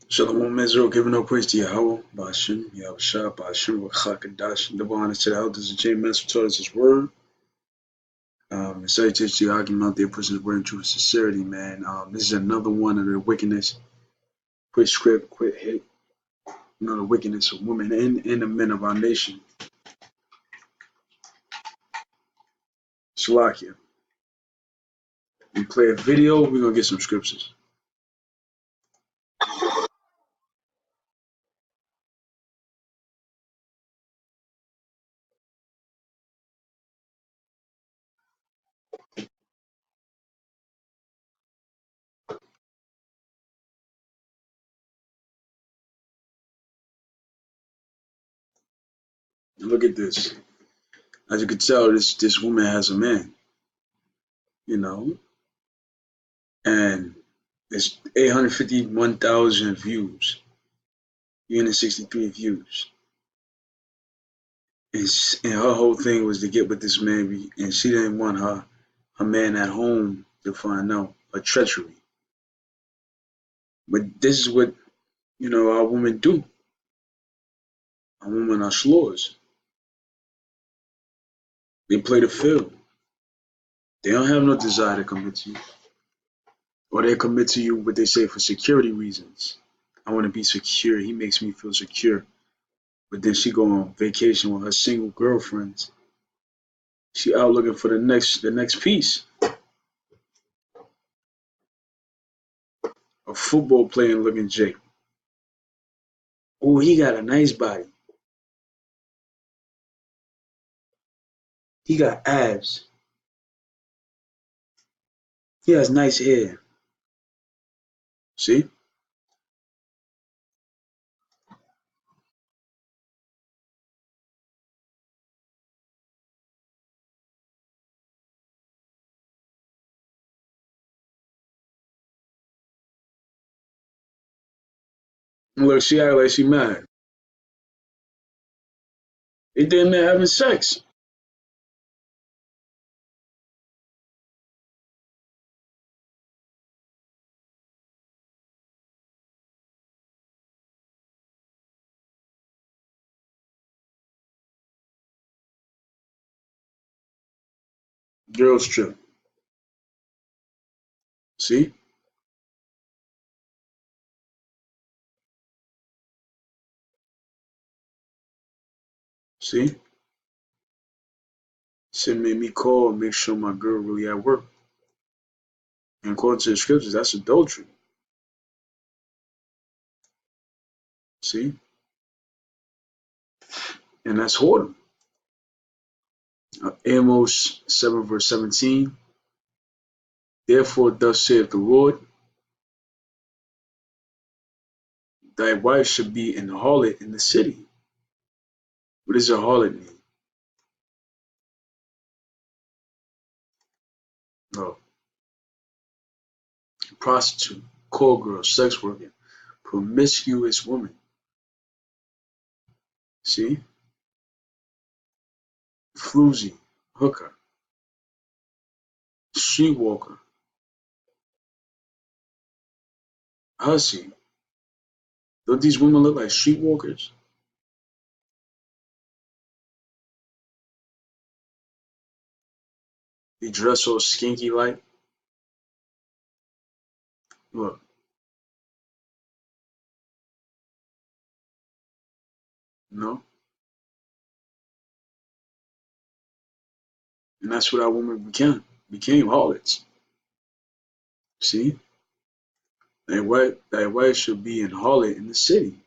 Shalom Israel, giving no praise to Yahweh, Ba'ashim, Yahushua, Ba'ashim, Chakadash, double honor to the elders of James Master taught us his word. And salutations to you, argument out there, pushing the word in truth and sincerity, man. This is another one of the wickedness, quick script, quick hit, the wickedness of women and the men of our nation. Shalakia. We play a video, we're going to get some scriptures. And look at this. As you can tell, this woman has a man, and it's 851,000 views, 363 views. And her whole thing was to get with this man, and she didn't want her man at home to find out her treachery. But this is what our women do. Our women are slurs. They play the field. They don't have no desire to commit to you, or they commit to you what they say for security reasons. I want to be secure. He makes me feel secure. But then she go on vacation with her single girlfriends. She out looking for the next piece. A football playing looking Jake. Oh, he got a nice body. He got abs. He has nice hair. See? Look, she act like she mad. They damn near having sex. Girls trip. See? See? She made me call and make sure my girl really at work. And according to the scriptures, that's adultery. See? And that's whoredom. Amos 7 verse 17. Therefore thus saith the Lord, thy wife should be an harlot in the city. What does a harlot mean? No. Prostitute, call girl, sex worker, promiscuous woman. See? Floozy, hooker, streetwalker, hussy. Don't these women look like streetwalkers? They dress all skinky like. Look, no. And that's what our women became harlots. See? Thy wife shall be an harlot in the city,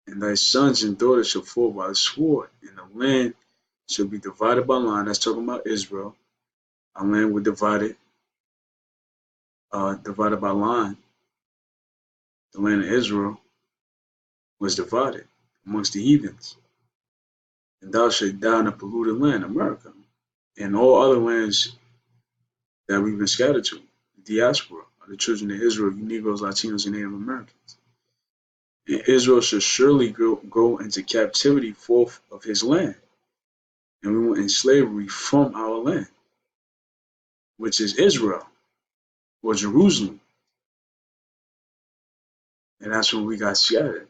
and thy sons and daughters shall fall by the sword, and the land shall be divided by line. That's talking about Israel. Our land was divided by line. The land of Israel was divided amongst the heathens. And thou shalt die in a polluted land, America, and all other lands that we've been scattered to, the diaspora, of the children of Israel, you Negroes, Latinos, and Native Americans. And Israel shall surely go into captivity forth of his land, and we went in slavery from our land, which is Israel, or Jerusalem. And that's when we got scattered.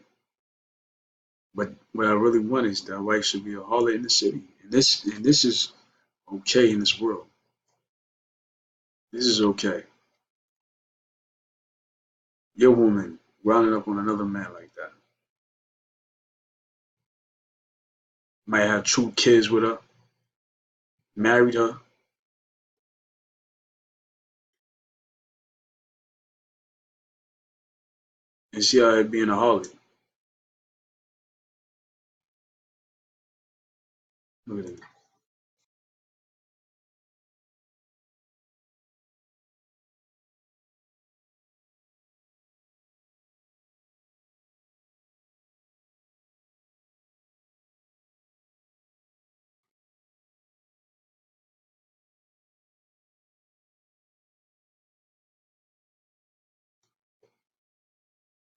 But what I really want is that wife should be a harlot in the city. And this is okay in this world. This is okay. Your woman rounding up on another man like that. Might have two kids with her, married her, and she out here being a harlot. Look at it.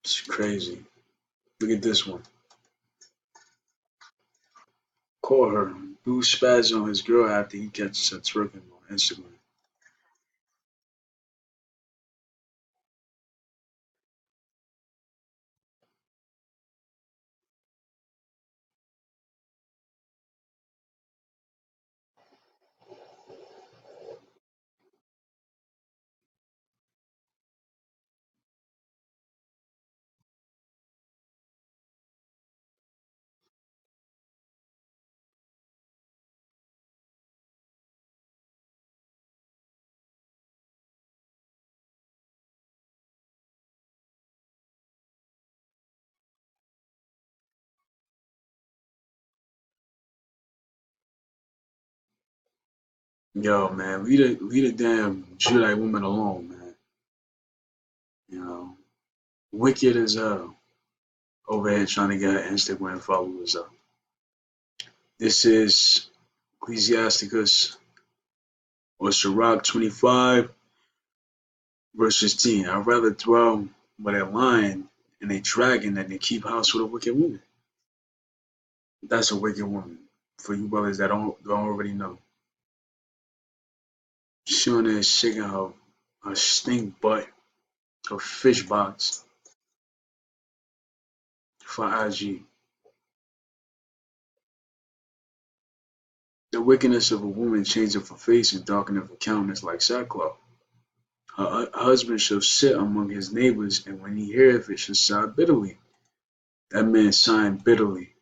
It's crazy. Look at this one. Call her. Dude spaz on his girl after he catches her twerking on Instagram. Yo, man, leave the damn Judite woman alone, man. You know, wicked as hell. Over here trying to get her Instagram followers up. This is Ecclesiasticus or Sirach 25 verse 15. I'd rather dwell with a lion and a dragon than to keep house with a wicked woman. That's a wicked woman. For you brothers that don't already know. She on there shaking her stink butt, her fish box for IG. The wickedness of a woman changeth her face and darkeneth her countenance like sackcloth. Her husband shall sit among his neighbors, and when he heareth it, shall sigh bitterly. That man sighing bitterly.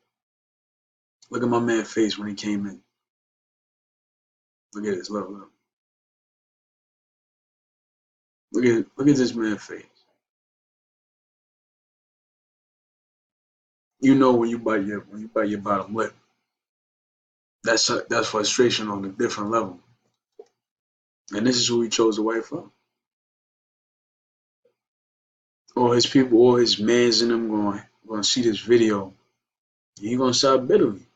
Look at my man's face when he came in. Look at this. Look, look. Look at this man's face. You know when you bite your bottom lip, that's frustration on a different level. And this is who he chose to wife from. All his people, all his mans in them going to see this video. He gonna sigh bitterly.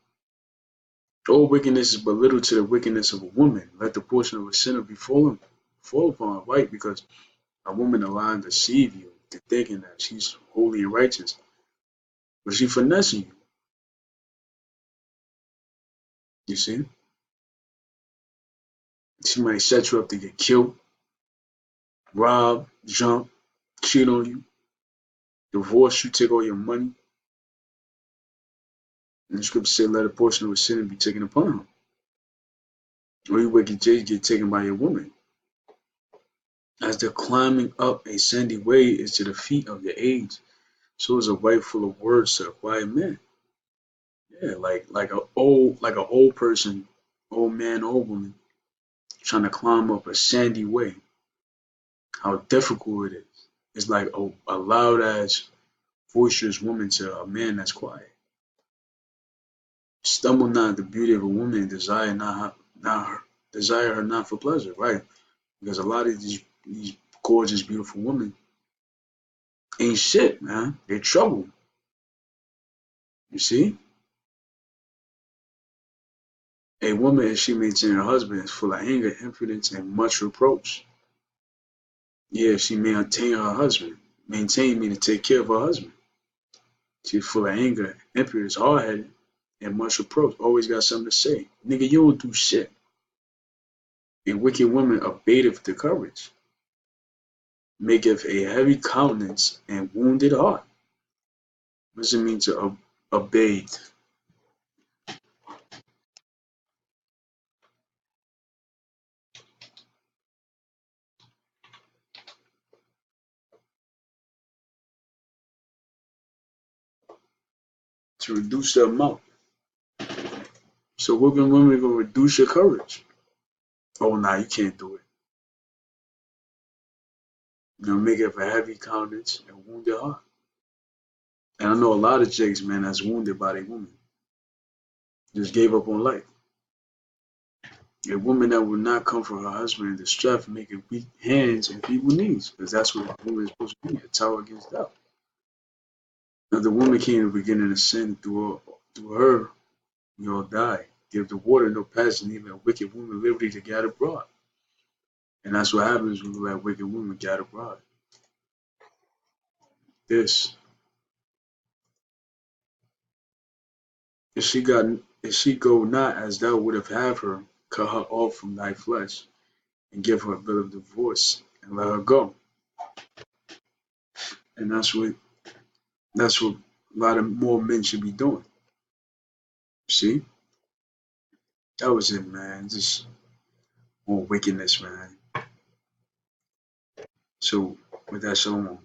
All wickedness is but little to the wickedness of a woman. Let the portion of a sinner fall upon, right? Because a woman will lie and deceive you into thinking that she's holy and righteous, but she finessing you. You see, she might set you up to get killed, rob, jump, cheat on you, divorce you, take all your money. And the scripture said, "Let a portion of a sinner be taken upon him." Or you wicked J get taken by your woman. As they're climbing up a sandy way is to the feet of the age, so is a wife full of words to a quiet man. Yeah, like a old person, old man, old woman, trying to climb up a sandy way. How difficult it is. It's like a loud ass, boisterous woman to a man that's quiet. Stumble not at the beauty of a woman and desire her not for pleasure, right? Because a lot of these gorgeous, beautiful women ain't shit, man. They're trouble. You see? A woman, if she maintain her husband, is full of anger, impudence, and much reproach. Yeah, she maintain her husband. Maintain meaning take care of her husband. She's full of anger, impudence, hard headed, and much reproach. Always got something to say. Nigga, you don't do shit. A wicked woman abateth the courage. maketh a heavy countenance and wounded heart. What does it mean to abate? To reduce the amount. So whipping women gonna reduce your courage. Oh, nah, you can't do it. Make it a heavy countenance and wounded heart. And I know a lot of chicks, man, that's wounded by their woman. Just gave up on life. A woman that will not come for her husband in distress, making weak hands and feeble knees, because that's what a woman is supposed to be, a tower against doubt. Now the woman came in the beginning of sin through her, we all die. Give the water no passion, even a wicked woman liberty to get abroad. And that's what happens when we let wicked women get abroad. This, if she got, if she go not as thou would have her, cut her off from thy flesh, and give her a bill of divorce, and let her go. And that's what a lot of more men should be doing. See, that was it, man. Just more wickedness, man. So with that, shalom.